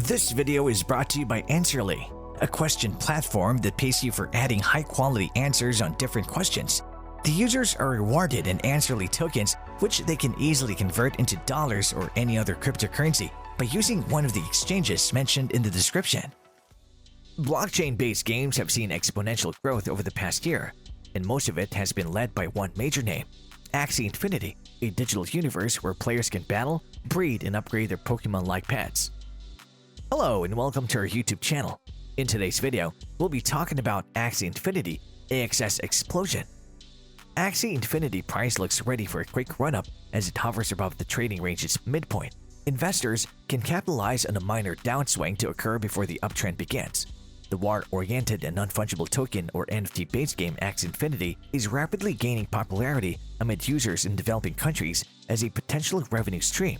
This video is brought to you by Answerly, a question platform that pays you for adding high-quality answers on different questions. The users are rewarded in Answerly tokens, which they can easily convert into dollars or any other cryptocurrency by using one of the exchanges mentioned in the description. Blockchain-based games have seen exponential growth over the past year, and most of it has been led by one major name, Axie Infinity, a digital universe where players can battle, breed, and upgrade their Pokemon-like pets. Hello and welcome to our YouTube channel. In today's video, we'll be talking about Axie Infinity AXS EXPLOSION. Axie Infinity price looks ready for a quick run-up as it hovers above the trading range's midpoint. Investors can capitalize on a minor downswing to occur before the uptrend begins. The war-oriented and non-fungible token or NFT-based game Axie Infinity is rapidly gaining popularity amid users in developing countries as a potential revenue stream.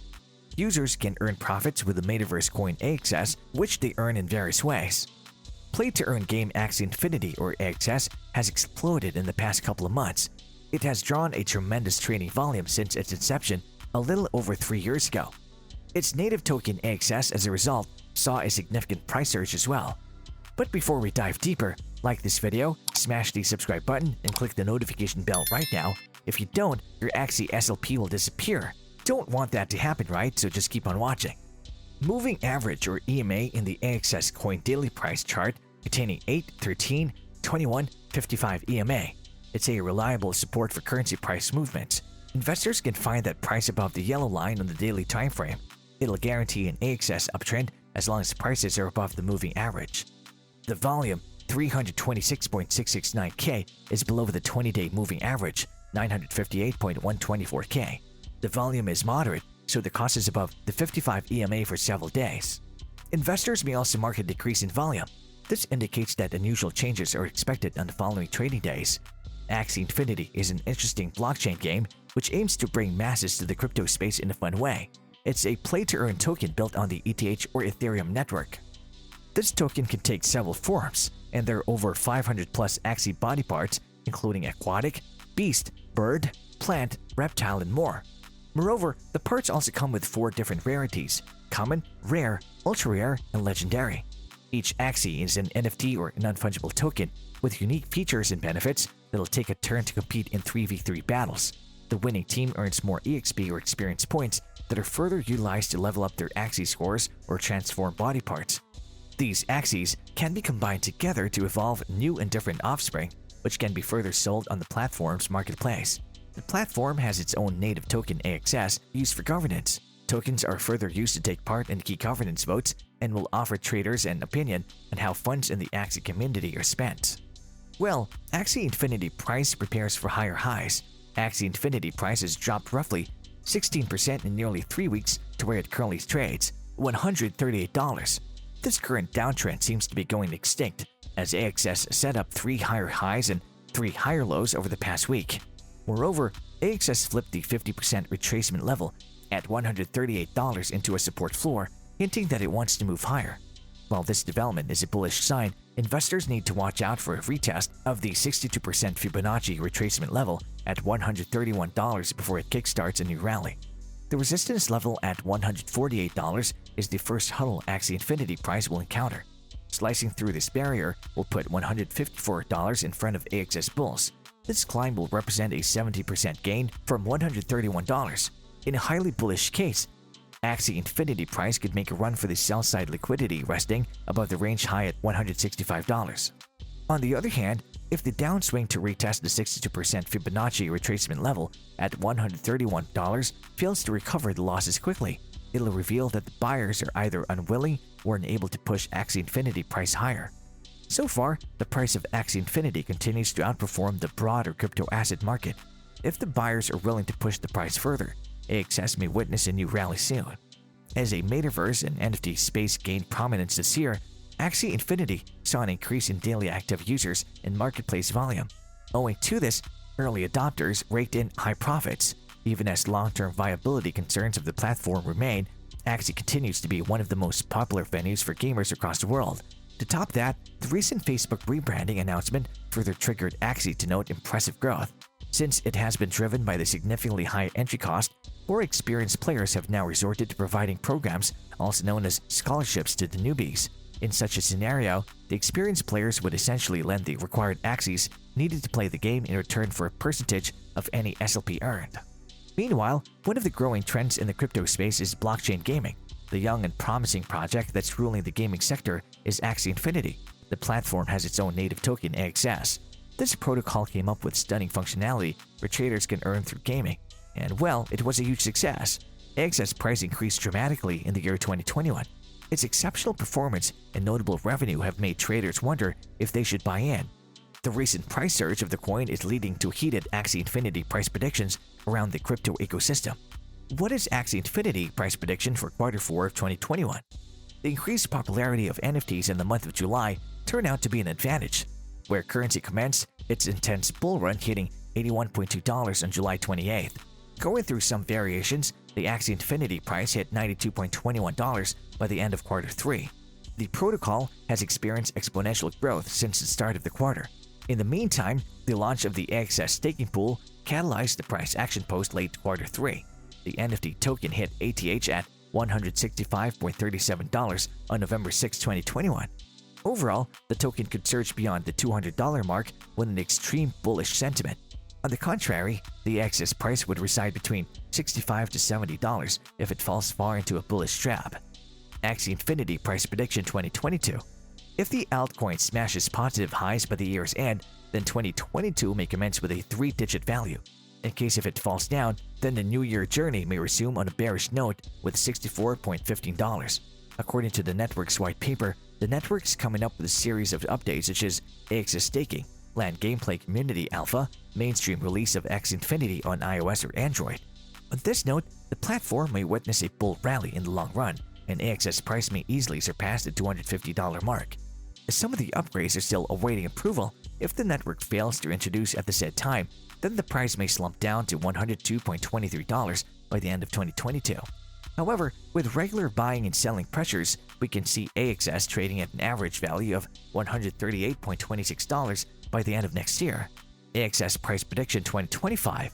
Users can earn profits with the metaverse coin AXS, which they earn in various ways. Play-to-earn game Axie Infinity or AXS has exploded in the past couple of months. It has drawn a tremendous trading volume since its inception a little over 3 years ago. Its native token AXS, as a result, saw a significant price surge as well. But before we dive deeper, like this video, smash the subscribe button, and click the notification bell right now. If you don't, your Axie SLP will disappear. Don't want that to happen, right? So just keep on watching. Moving average or EMA in the AXS coin daily price chart containing 8, 13, 21, 55 EMA. It's a reliable support for currency price movements. Investors can find that price above the yellow line on the daily time frame. It'll guarantee an AXS uptrend as long as prices are above the moving average. The volume, 326.669K, is below the 20-day moving average, 958.124K. The volume is moderate, so the cost is above the 55 EMA for several days. Investors may also mark a decrease in volume. This indicates that unusual changes are expected on the following trading days. Axie Infinity is an interesting blockchain game which aims to bring masses to the crypto space in a fun way. It's a play-to-earn token built on the ETH or Ethereum network. This token can take several forms, and there are over 500 plus Axie body parts, including aquatic, beast, bird, plant, reptile, and more. Moreover, the parts also come with 4 different rarities: common, rare, ultra-rare, and legendary. Each Axie is an NFT or non-fungible token with unique features and benefits that'll take a turn to compete in 3v3 battles. The winning team earns more EXP or experience points that are further utilized to level up their Axie scores or transform body parts. These Axies can be combined together to evolve new and different offspring, which can be further sold on the platform's marketplace. The platform has its own native token AXS used for governance. Tokens are further used to take part in key governance votes and will offer traders an opinion on how funds in the Axie community are spent. Well, Axie Infinity price prepares for higher highs. Axie Infinity price has dropped roughly 16% in nearly 3 weeks to where it currently trades, $138. This current downtrend seems to be going extinct, as AXS set up 3 higher highs and 3 higher lows over the past week. Moreover, AXS flipped the 50% retracement level at $138 into a support floor, hinting that it wants to move higher. While this development is a bullish sign, investors need to watch out for a retest of the 62% Fibonacci retracement level at $131 before it kickstarts a new rally. The resistance level at $148 is the first huddle Axie Infinity price will encounter. Slicing through this barrier will put $154 in front of AXS bulls. This climb will represent a 70% gain from $131. In a highly bullish case, Axie Infinity price could make a run for the sell-side liquidity, resting above the range high at $165. On the other hand, if the downswing to retest the 62% Fibonacci retracement level at $131 fails to recover the losses quickly, it'll reveal that the buyers are either unwilling or unable to push Axie Infinity price higher. So far, the price of Axie Infinity continues to outperform the broader crypto asset market. If the buyers are willing to push the price further, AXS may witness a new rally soon. As a metaverse and NFT space gained prominence this year, Axie Infinity saw an increase in daily active users and marketplace volume. Owing to this, early adopters raked in high profits. Even as long-term viability concerns of the platform remain, Axie continues to be one of the most popular venues for gamers across the world. To top that, the recent Facebook rebranding announcement further triggered Axie to note impressive growth. Since it has been driven by the significantly high entry cost, More experienced players have now resorted to providing programs, also known as scholarships, to the newbies. In such a scenario, the experienced players would essentially lend the required Axies needed to play the game in return for a percentage of any SLP earned. Meanwhile, one of the growing trends in the crypto space is blockchain gaming. The young and promising project that's ruling the gaming sector is Axie Infinity. The platform has its own native token, AXS. This protocol came up with stunning functionality where traders can earn through gaming. And well, it was a huge success. AXS price increased dramatically in the year 2021. Its exceptional performance and notable revenue have made traders wonder if they should buy in. The recent price surge of the coin is leading to heated Axie Infinity price predictions around the crypto ecosystem. What is Axie Infinity price prediction for Q4 of 2021? The increased popularity of NFTs in the month of July turned out to be an advantage, where currency commenced its intense bull run hitting $81.2 on July 28th. Going through some variations, the Axie Infinity price hit $92.21 by the end of Q3. The protocol has experienced exponential growth since the start of the quarter. In the meantime, the launch of the AXS staking pool catalyzed the price action post late Q3. The NFT token hit ATH at $165.37 on November 6, 2021. Overall, the token could surge beyond the $200 mark with an extreme bullish sentiment. On the contrary, the AXS price would reside between $65 to $70 if it falls far into a bullish trap. Axie Infinity price prediction 2022. If the altcoin smashes positive highs by the year's end, then 2022 may commence with a 3-digit value. In case if it falls down, then the New Year journey may resume on a bearish note with $64.15. According to the network's white paper, the network is coming up with a series of updates such as AXS staking, land gameplay community alpha, mainstream release of Axie Infinity on iOS or Android. On this note, the platform may witness a bull rally in the long run, and AXS price may easily surpass the $250 mark. As some of the upgrades are still awaiting approval, if the network fails to introduce at the said time, then the price may slump down to $102.23 by the end of 2022. However, with regular buying and selling pressures, we can see AXS trading at an average value of $138.26 by the end of next year. AXS price prediction 2025.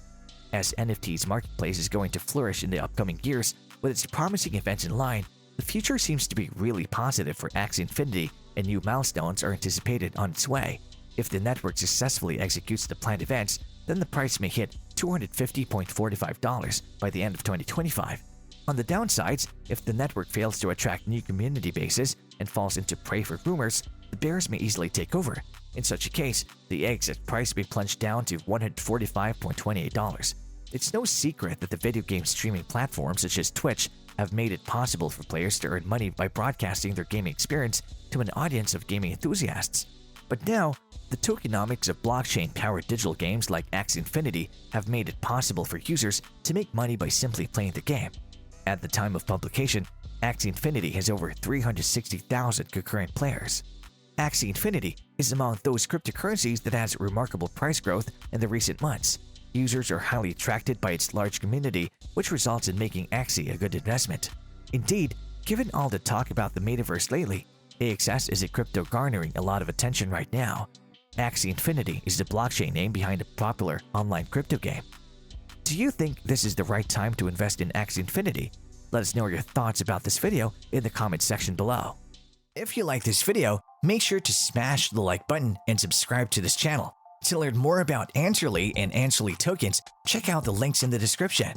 As NFTs marketplace is going to flourish in the upcoming years with its promising events in line, the future seems to be really positive for Axie Infinity and new milestones are anticipated on its way. If the network successfully executes the planned events, then the price may hit $250.45 by the end of 2025. On the downsides, if the network fails to attract new community bases and falls into prey for rumors, the bears may easily take over. In such a case, the exit price may plunge down to $145.28. It's no secret that the video game streaming platforms such as Twitch have made it possible for players to earn money by broadcasting their gaming experience to an audience of gaming enthusiasts. But now, the tokenomics of blockchain-powered digital games like Axie Infinity have made it possible for users to make money by simply playing the game. At the time of publication, Axie Infinity has over 360,000 concurrent players. Axie Infinity is among those cryptocurrencies that has remarkable price growth in the recent months. Users are highly attracted by its large community, which results in making Axie a good investment. Indeed, given all the talk about the metaverse lately, AXS is a crypto garnering a lot of attention right now. Axie Infinity is the blockchain name behind a popular online crypto game. Do you think this is the right time to invest in Axie Infinity? Let us know your thoughts about this video in the comment section below. If you like this video, make sure to smash the like button and subscribe to this channel. To learn more about Answerly and Answerly tokens, check out the links in the description.